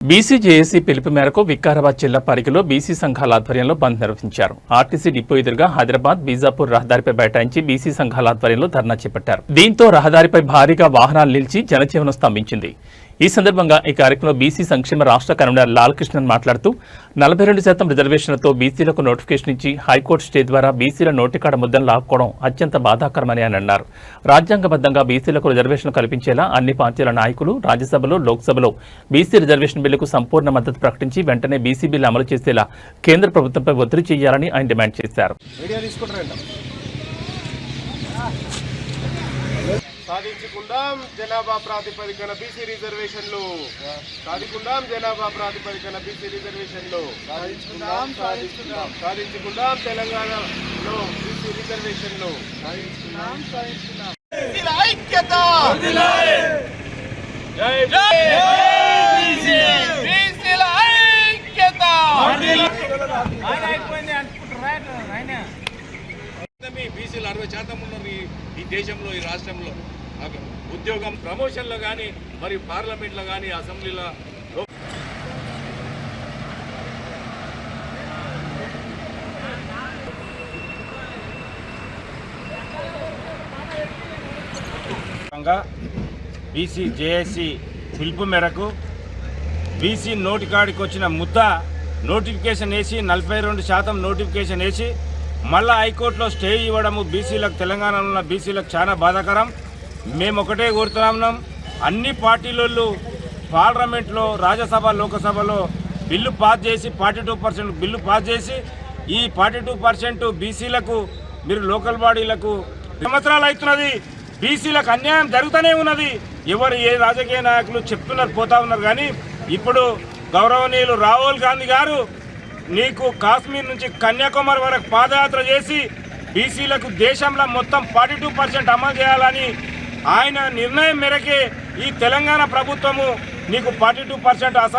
BCJAC పిలుపు మేరకు వికారాబాద్ జిల్లా పరిగిలో బీసీ సంఘాల ఆధ్వర్యంలో బంద్ నిర్వహించారు. ఆర్టీసీ డిపో ఎదురుగా హైదరాబాద్ బీజాపూర్ రహదారిపై బైఠాయించి బీసీ సంఘాల ఆధ్వర్యంలో ధర్నా చేపట్టారు. దీంతో రహదారిపై భారీగా వాహనాలు నిలిచి జనజీవనం స్తంభించింది. ఈ సందర్భంగా ఈ కార్యక్రమంలో బీసీ సంక్షేమ రాష్ట్ర కన్వీనర్ లాల్ కృష్ణన్ మాట్లాడుతూ 42% రిజర్వేషన్లతో బీసీలకు నోటిఫికేషన్ ఇచ్చి హైకోర్టు స్టే ద్వారా బీసీల నోటికాడ ముద్దను లాక్కోవడం అత్యంత బాధాకరమని ఆయన అన్నారు. రాజ్యాంగబద్ధంగా బీసీలకు రిజర్వేషన్లు కల్పించేలా అన్ని పార్టీల నాయకులు రాజ్యసభలో, లోక్సభలో బీసీ రిజర్వేషన్ బిల్లుకు సంపూర్ణ మద్దతు ప్రకటించి వెంటనే బీసీ బిల్లు అమలు చేసేలా కేంద్ర ప్రభుత్వంపై ఒత్తిడి చేయాలని ఆయన డిమాండ్ చేశారు. సాధించుకుందాం జనాభా ప్రాతిపదికన బీసీ రిజర్వేషన్లు, సాధించుకుందాం జనాభా ప్రాతిపదికన బీసీ రిజర్వేషన్లు, సాధించుకుందాం తెలంగాణలో బీసీ రిజర్వేషన్లు. ఐక్యత బీసీలు 60% ఉన్నారు ఈ దేశంలో, ఈ రాష్ట్రంలో. ఉద్యోగం ప్రమోషన్లో కానీ, మరి పార్లమెంట్లో కానీ, అసెంబ్లీలో బీసీజేఏసీ పిలుపు మేరకు బీసీ నోటికాడికి వచ్చిన ముద్ద నోటిఫికేషన్ వేసి 42% నోటిఫికేషన్ వేసి మళ్ళా హైకోర్టులో స్టే ఇవ్వడము బీసీలకు, తెలంగాణలో ఉన్న బీసీలకు చాలా బాధాకరం. మేము ఒకటే కోరుతున్నాం, అన్ని పార్టీలలో పార్లమెంట్లో, రాజ్యసభ, లోకసభలో బిల్లు పాస్ చేసి 42% బిల్లు పాస్ చేసి ఈ 42% బీసీలకు, మీరు లోకల్ బాడీలకు సంవత్సరాలు అవుతున్నది. బీసీలకు అన్యాయం జరుగుతూనే ఉన్నది. ఎవరు ఏ రాజకీయ నాయకులు చెప్తున్నారు, పోతా ఉన్నారు. కానీ ఇప్పుడు గౌరవనీయులు రాహుల్ గాంధీ గారు నీకు కాశ్మీర్ నుంచి కన్యాకుమారి వరకు పాదయాత్ర చేసి బీసీలకు దేశంలో మొత్తం 42% అమలు చేయాలని ఆయన నిర్ణయం మేరకే ఈ తెలంగాణ ప్రభుత్వము నీకు 42% అసెంబ్లీ